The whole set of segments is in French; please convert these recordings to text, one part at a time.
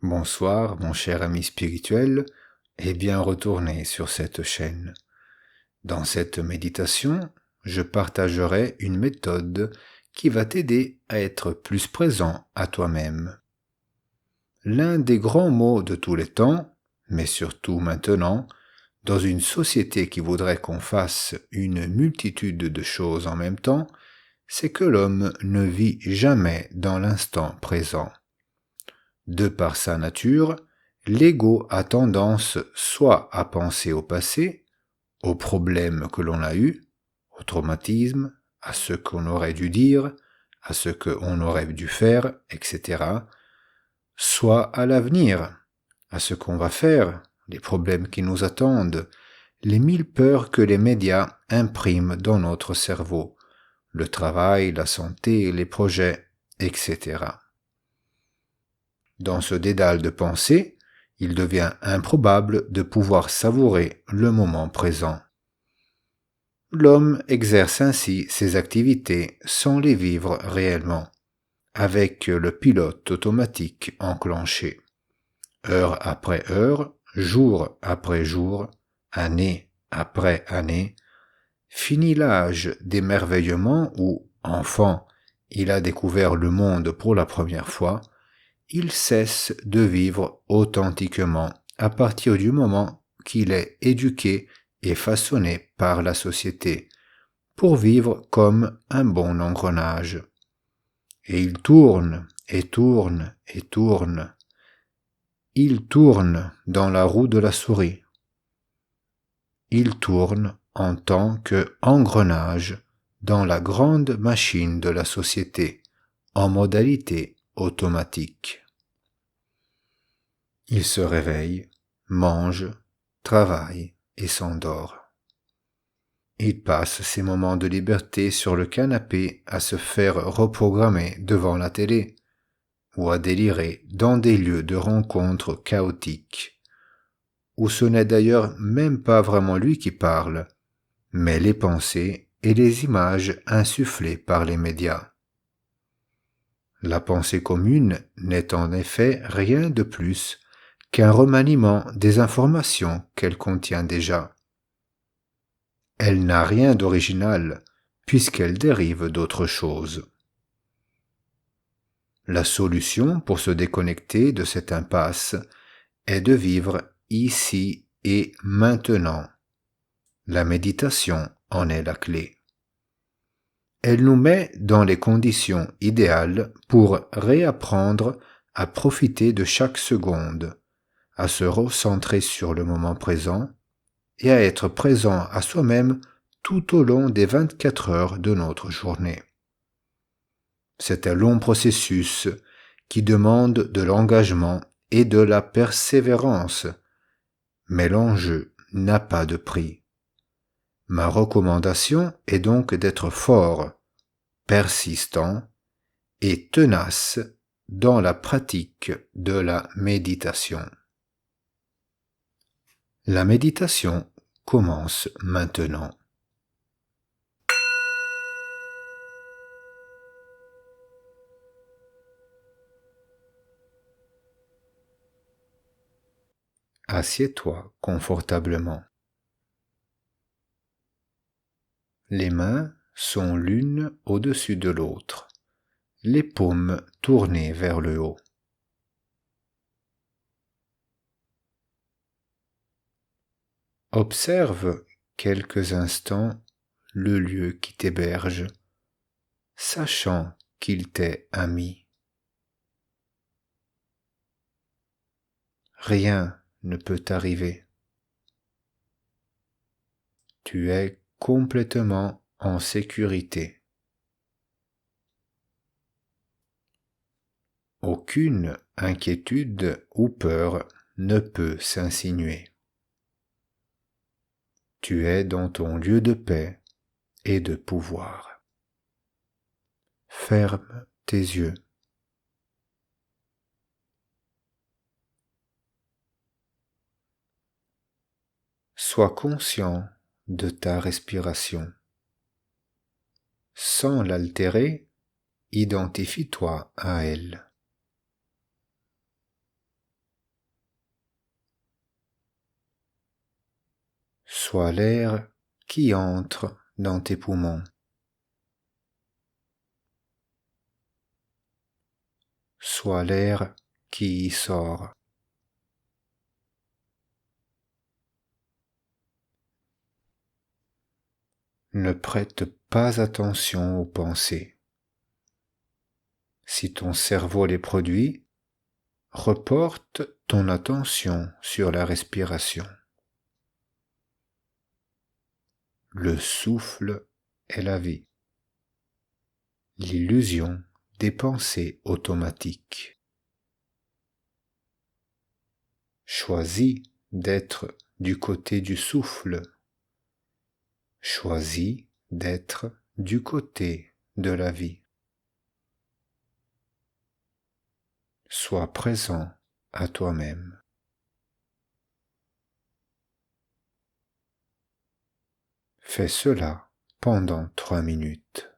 Bonsoir, mon cher ami spirituel, et bien retourné sur cette chaîne. Dans cette méditation, je partagerai une méthode qui va t'aider à être plus présent à toi-même. L'un des grands mots de tous les temps, mais surtout maintenant, dans une société qui voudrait qu'on fasse une multitude de choses en même temps, c'est que l'homme ne vit jamais dans l'instant présent. De par sa nature, l'ego a tendance soit à penser au passé, aux problèmes que l'on a eus, au traumatisme, à ce qu'on aurait dû dire, à ce qu'on aurait dû faire, etc., soit à l'avenir, à ce qu'on va faire, les problèmes qui nous attendent, les 1000 peurs que les médias impriment dans notre cerveau, le travail, la santé, les projets, etc. Dans ce dédale de pensée, il devient improbable de pouvoir savourer le moment présent. L'homme exerce ainsi ses activités sans les vivre réellement, avec le pilote automatique enclenché. Heure après heure, jour après jour, année après année, finit l'âge d'émerveillement où, enfant, il a découvert le monde pour la première fois, il cesse de vivre authentiquement à partir du moment qu'il est éduqué et façonné par la société pour vivre comme un bon engrenage. Et il tourne et tourne et tourne. Il tourne dans la roue de la souris. Il tourne en tant qu'engrenage dans la grande machine de la société en modalité automatique. Il se réveille, mange, travaille et s'endort. Il passe ses moments de liberté sur le canapé à se faire reprogrammer devant la télé ou à délirer dans des lieux de rencontres chaotiques, où ce n'est d'ailleurs même pas vraiment lui qui parle, mais les pensées et les images insufflées par les médias. La pensée commune n'est en effet rien de plus qu'un remaniement des informations qu'elle contient déjà. Elle n'a rien d'original, puisqu'elle dérive d'autre chose. La solution pour se déconnecter de cette impasse est de vivre ici et maintenant. La méditation en est la clé. Elle nous met dans les conditions idéales pour réapprendre à profiter de chaque seconde, à se recentrer sur le moment présent et à être présent à soi-même tout au long des 24 heures de notre journée. C'est un long processus qui demande de l'engagement et de la persévérance, mais l'enjeu n'a pas de prix. Ma recommandation est donc d'être fort, persistant et tenace dans la pratique de la méditation. La méditation commence maintenant. Assieds-toi confortablement. Les mains sont l'une au-dessus de l'autre, les paumes tournées vers le haut. Observe quelques instants le lieu qui t'héberge, sachant qu'il t'est ami. Rien ne peut t'arriver. Tu es complètement en sécurité. Aucune inquiétude ou peur ne peut s'insinuer. Tu es dans ton lieu de paix et de pouvoir. Ferme tes yeux. Sois conscient de ta respiration. Sans l'altérer, identifie-toi à elle. soit l'air qui entre dans tes poumons, soit l'air qui y sort. Ne prête pas attention aux pensées. Si ton cerveau les produit, reporte ton attention sur la respiration. Le souffle est la vie. L'illusion des pensées automatiques. Choisis d'être du côté du souffle. Choisis d'être du côté de la vie. Sois présent à toi-même. Fais cela pendant 3 minutes.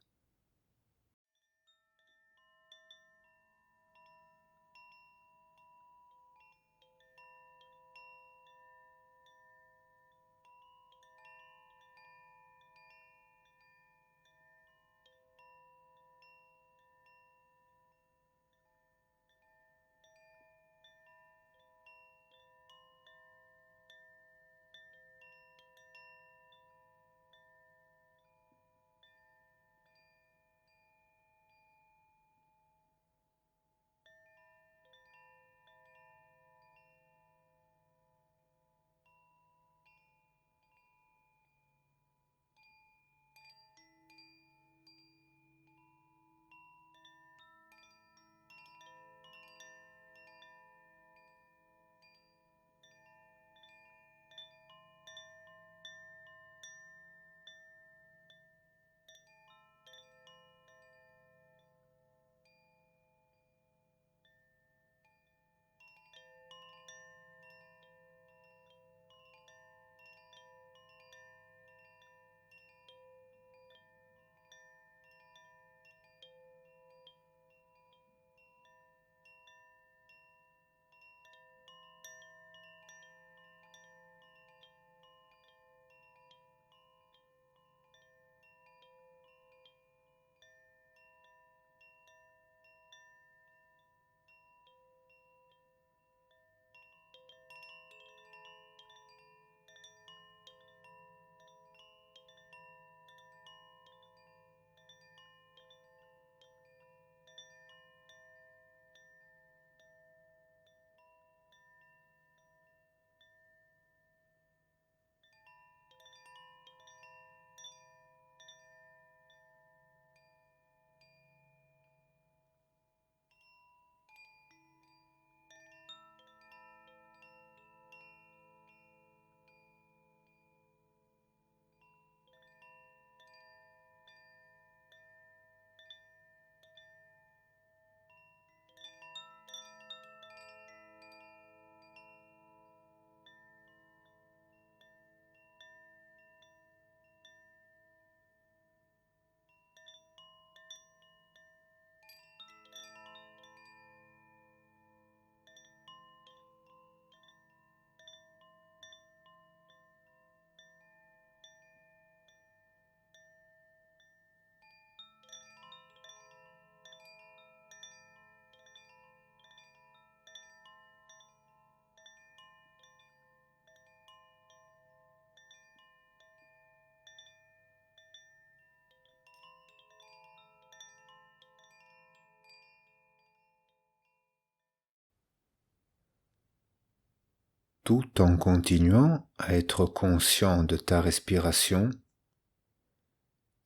Tout en continuant à être conscient de ta respiration,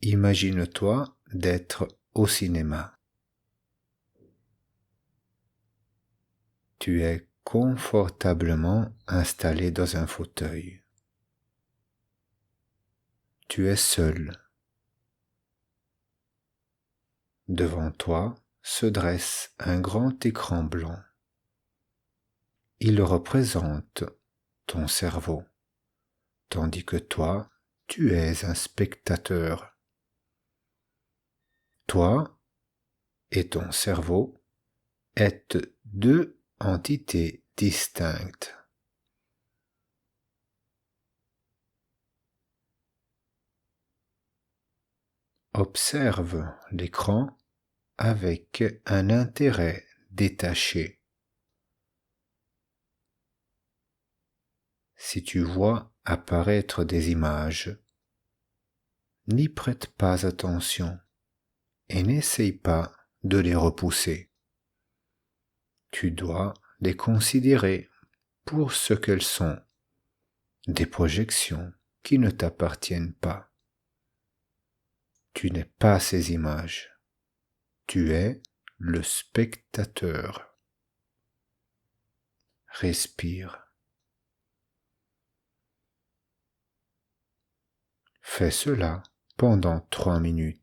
imagine-toi d'être au cinéma. Tu es confortablement installé dans un fauteuil. Tu es seul. Devant toi se dresse un grand écran blanc. Il représente ton cerveau, tandis que toi, tu es un spectateur. Toi et ton cerveau êtes deux entités distinctes. Observe l'écran avec un intérêt détaché. Si tu vois apparaître des images, n'y prête pas attention et n'essaye pas de les repousser. Tu dois les considérer pour ce qu'elles sont, des projections qui ne t'appartiennent pas. Tu n'es pas ces images, tu es le spectateur. Respire. Fais cela pendant 3 minutes.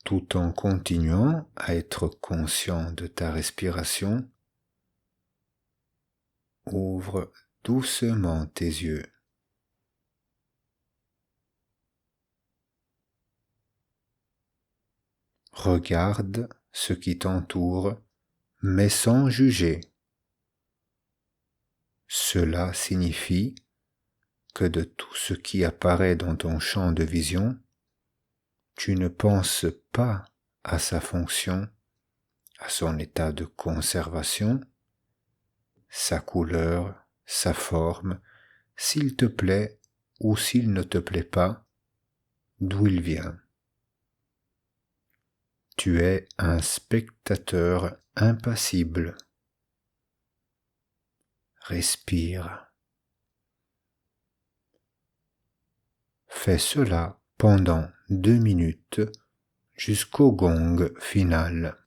Tout en continuant à être conscient de ta respiration, ouvre doucement tes yeux. Regarde ce qui t'entoure, mais sans juger. Cela signifie que de tout ce qui apparaît dans ton champ de vision, tu ne penses pas à sa fonction, à son état de conservation, sa couleur, sa forme, s'il te plaît ou s'il ne te plaît pas, d'où il vient. Tu es un spectateur impassible. Respire. Fais cela pendant 2 minutes jusqu'au gong final.